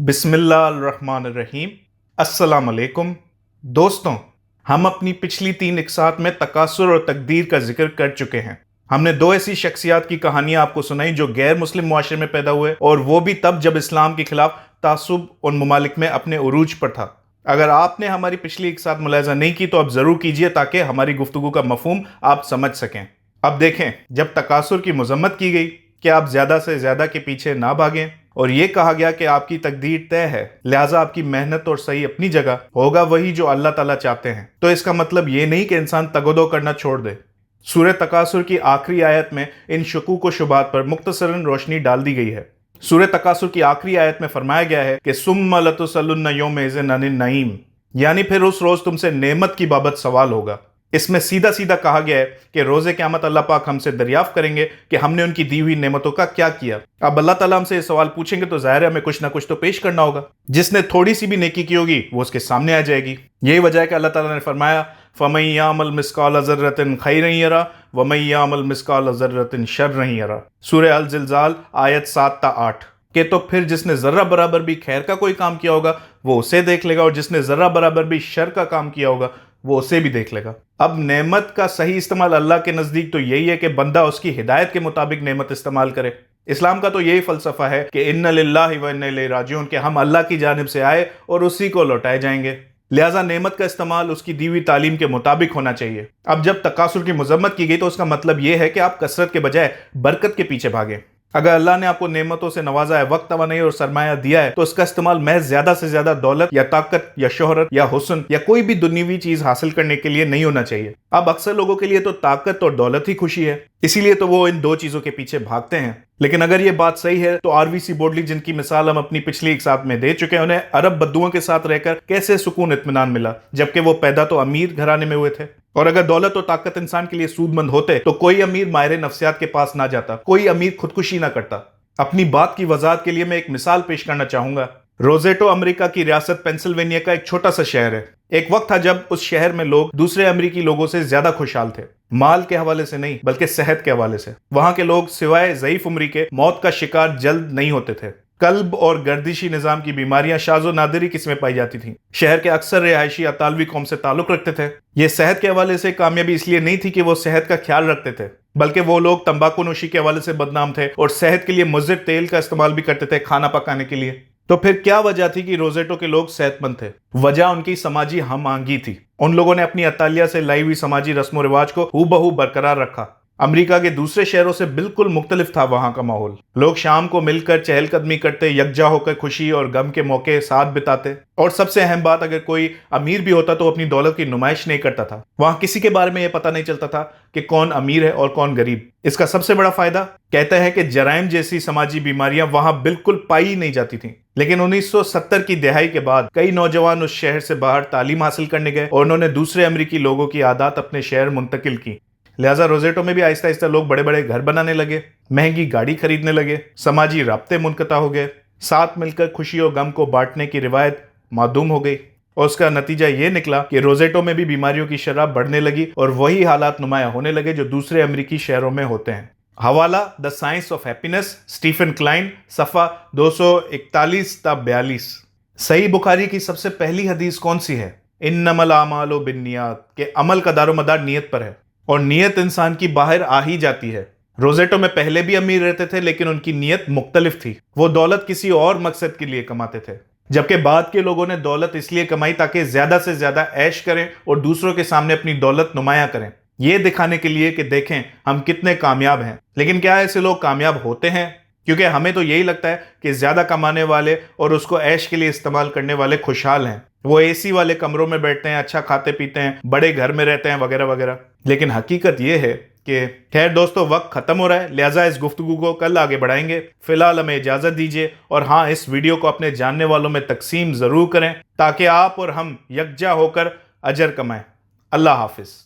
बिस्मिल्लाहिर्रहमानिर्रहीम। अस्सलाम वालेकुम दोस्तों, हम अपनी पिछली 3 इकसात में तकासुर और तकदीर का जिक्र कर चुके हैं। हमने 2 ऐसी शख्सियात की कहानियां आपको सुनाई जो गैर मुस्लिम मुआशरे में पैदा हुए, और वो भी तब जब इस्लाम के खिलाफ तासुब उन ममालिक में अपने उरूज पर था। अगर आपने हमारी पिछली इकसात मुलाहिजा नहीं की तो अब ज़रूर कीजिए ताकि हमारी गुफ्तगू का मफहूम आप समझ सकें। अब देखें, जब तकासुर की मजम्मत की गई कि आप ज़्यादा से ज़्यादा के पीछे ना भागें, और ये कहा गया कि आपकी तकदीर तय है, लिहाजा आपकी मेहनत और सही अपनी जगह, होगा वही जो अल्लाह ताला चाहते हैं, तो इसका मतलब ये नहीं कि इंसान तगदो करना छोड़ दे। सूरह तकासुर की आखिरी आयत में इन शकूक व शुबात पर मुख्तसरन रोशनी डाल दी गई है। सूरह तकासुर की आखिरी आयत में फरमाया गया है कि सुम्मा लतुसअलुन्न यौमइज़िन अनिन नईम, यानी फिर उस रोज तुमसे नेमत की बाबत सवाल होगा। इसमें सीधा सीधा कहा गया है कि रोज़े क़यामत अल्लाह पाक हमसे दरियाफ्त करेंगे कि हमने उनकी दी हुई नेमतों का क्या किया। अब अल्लाह ताला हमसे ये सवाल पूछेंगे तो ज़ाहिर है हमें कुछ ना कुछ तो पेश करना होगा। जिसने थोड़ी सी भी नेकी की होगी वो उसके सामने आ जाएगी। यही वजह है कि अल्लाह ताला ने फरमाया फ़मन यअमल मिस्काल ज़र्रतिन खैरन यरा वमन यअमल मिस्काल ज़र्रतिन शर्रन यरा। सूरह अल ज़िलज़ाल आयत 7 ता 8 के तो फिर जिसने ज़र्रा बराबर भी खैर का कोई काम किया होगा वो उसे देख लेगा, और जिसने ज़र्रा बराबर भी शर का काम किया होगा वो उसे भी देख लेगा। अब नेमत का सही इस्तेमाल अल्लाह के नज़दीक तो यही है कि बंदा उसकी हिदायत के मुताबिक नेमत इस्तेमाल करे। इस्लाम का तो यही फ़लसफ़ा है कि इन्ना लिल्लाहि व इन्ना इलैहि राजिऊन, कि हम अल्लाह की जानिब से आए और उसी को लौटाए जाएंगे। लिहाजा नेमत का इस्तेमाल उसकी दी हुई तालीम के मुताबिक होना चाहिए। अब जब तकासुर की मजम्मत की गई तो उसका मतलब यह है कि आप कसरत के बजाय बरकत के पीछे भागें। अगर अल्लाह ने आपको नेमतों से नवाजा है, वक्त तवानाई और सरमाया दिया है, तो उसका इस्तेमाल महज ज्यादा से ज्यादा दौलत या ताकत या शोहरत या हुस्न या कोई भी दुनियावी चीज हासिल करने के लिए नहीं होना चाहिए। अब अक्सर लोगों के लिए तो ताकत और दौलत ही खुशी है, इसीलिए तो वो इन 2 चीजों के पीछे भागते हैं। लेकिन अगर ये बात सही है तो आरवीसी बोडली, जिनकी मिसाल हम अपनी पिछली इकसात में दे चुके हैं, उन्हें अरब बद्दुओं के साथ रहकर कैसे सुकून इत्मीनान मिला, जबकि वो पैदा तो अमीर घराने में हुए थे। और अगर दौलत और ताकत इंसान के लिए सूदमंद होते तो कोई अमीर माहिर नफ्सियात के पास ना जाता, कोई अमीर खुदकुशी ना करता। अपनी बात की वजाहत के लिए मैं एक मिसाल पेश करना चाहूंगा। रोजेटो अमेरिका की रियासत पेंसिल्वेनिया का एक छोटा सा शहर है। एक वक्त था जब उस शहर में लोग दूसरे अमेरिकी लोगों से ज्यादा खुशहाल थे, माल के हवाले से नहीं बल्कि सेहत के हवाले से। वहां के लोग सिवाय ज़ईफ उम्री के मौत का शिकार जल्द नहीं होते थे। कल्ब और गर्दिशी निजाम की बीमारियां शाज़ो नादिरी किस्में पाई जाती थीं। शहर के अक्सर रिहायशी अतालवी कौम से ताल्लुक रखते थे। ये सेहत के हवाले से कामयाबी इसलिए नहीं थी कि वो सेहत का ख्याल रखते थे, बल्कि वो लोग तंबाकू नोशी के हवाले से बदनाम थे और सेहत के लिए मुज़र तेल का इस्तेमाल भी करते थे खाना पकाने के लिए। तो फिर क्या वजह थी कि रोजेटो के लोग सेहतमंद थे? वजह उनकी समाजी हम आहंगी थी। उन लोगों ने अपनी अतालिया से लाई हुई समाजी रस्म रिवाज को हूबहू बरकरार रखा। अमेरिका के दूसरे शहरों से बिल्कुल मुख्तलिफ था वहां का माहौल। लोग शाम को मिलकर चहलकदमी करते, यकजा होकर खुशी और गम के मौके साथ बिताते, और सबसे अहम बात, अगर कोई अमीर भी होता तो अपनी दौलत की नुमाइश नहीं करता था। वहां किसी के बारे में यह पता नहीं चलता था कि कौन अमीर है और कौन गरीब। इसका सबसे बड़ा फायदा, कहते हैं कि जराइम जैसी समाजी बीमारियां वहां बिल्कुल पाई नहीं जाती थी। लेकिन 1970 की दिहाई के बाद कई नौजवान उस शहर से बाहर तालीम हासिल करने गए और उन्होंने दूसरे अमेरिकी लोगों की आदत अपने शहर मुंतकिल की। लिहाजा रोजेटो में भी आहिस्ता आहिस्ता लोग बड़े बड़े घर बनाने लगे, महंगी गाड़ी खरीदने लगे, समाजी राब्ते मुनक़ता हो गए, साथ मिलकर खुशी और गम को बांटने की रिवायत मादूम हो गई। और उसका नतीजा ये निकला कि रोजेटो में भी बीमारियों की शरह बढ़ने लगी और वही हालात नुमाया होने लगे जो दूसरे अमेरिकी शहरों में होते हैं। हवाला the science of happiness, Stefan Klein, सफ़ा 241 ता 42। सही बुखारी की सबसे पहली हदीस कौन सी है? इन्नमल आमालु बिन्नियात, के अमल का दारोमदार नियत पर है, और नियत इंसान की बाहर आ ही जाती है। रोजेटो में पहले भी अमीर रहते थे लेकिन उनकी नियत मुख्तलिफ थी। वो दौलत किसी और मकसद के लिए कमाते थे, जबकि बाद के लोगों ने दौलत इसलिए कमाई ताकि ज्यादा से ज्यादा ऐश करें और दूसरों के सामने अपनी दौलत नुमाया करें, ये दिखाने के लिए कि देखें हम कितने कामयाब हैं। लेकिन क्या ऐसे लोग कामयाब होते हैं? क्योंकि हमें तो यही लगता है कि ज्यादा कमाने वाले और उसको ऐश के लिए इस्तेमाल करने वाले खुशहाल हैं। वो एसी वाले कमरों में बैठते हैं, अच्छा खाते पीते हैं, बड़े घर में रहते हैं, वगैरह वगैरह। लेकिन हकीकत ये है कि खैर दोस्तों, वक्त खत्म हो रहा है, लिहाजा इस गुफ्तगू को कल आगे बढ़ाएंगे। फिलहाल हमें इजाजत दीजिए, और हाँ, इस वीडियो को अपने जानने वालों में तकसीम जरूर करें ताकि आप और हम यकजा होकर अजर कमाएं। अल्लाह हाफिज।